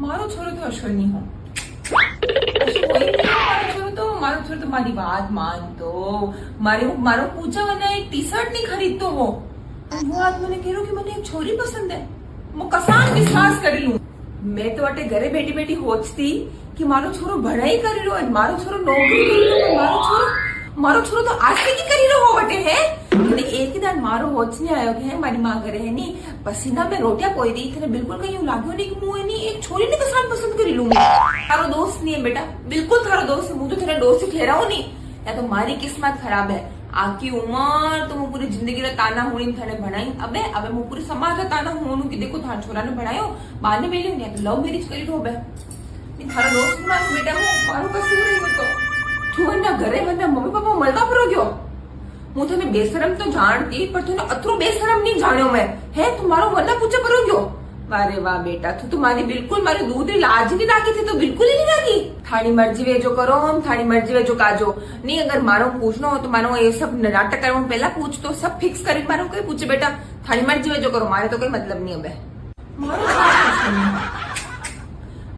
મારો છોરો તો અશ્વની હો મારો છોરો તો મારી વાત માનતો મારો પૂછાવાના એક ટી શર્ટ नहीं खरीदतो वो आज मैंने कह रहा कि मैंने एक छोरी पसंद है मैं कसान विश्वास કરી લઉં मैं तो अटे घरे बैठी बैठी होचती कि मारो छोरो भणाई કરી લો मारो छोरो नौकरी કરી लो मारो छोरो तो आज की કરી लो वटे है मैंने एक दिन मारो होच नहीं आयो कि है मारी मां करे है नहीं पसीना में रोटियां कोई दी थे बिल्कुल कहीं यूं लाग्यो नहीं कि मुझे नहीं एक छोरी ने कसान पसंद કરી લઉં तारो दोस्त नहीं है बेटा बिल्कुल थारो दोस्त है मुझे तो तेरा दोस्त ही ठहराओ नहीं या तो मारी किस्मत खराब है आखी उम्र तो मैं पूरी जिंदगी ताना होनी थाने भणाई अबे मैं पूरी समाज ताना होनू कि देखो थार छोरा ने भणायो बाने मेले ने तो लव मैरिज करी लो बे थारा दोस्त मानो बेटा હું મારું કશું નહીં હતો તું એના ઘરે મને મમ્મી પપ્પા મળતા પરો ગયો હું તને બેશરમ તો જાણતી પણ તને અતરો બેશરમ નહીં જાણ્યો મેં હે તું મારો વરના પૂછે પરો ગયો वारे वाह बेटा तू तो मारी बिल्कुल मारी दूध लाज नहीं राखी थी तो बिल्कुल ही नहीं राखी थारी मर्जी वे जो करो हम थारी मर्जी वे जो काजो नहीं अगर मारो पूछना हो तो मानो ये सब नाटक करवा पहला पूछ तो सब फिक्स कर मारो कोई पूछे बेटा थारी मर्जी वे जो करो मारे तो कोई मतलब नहीं अब है मारो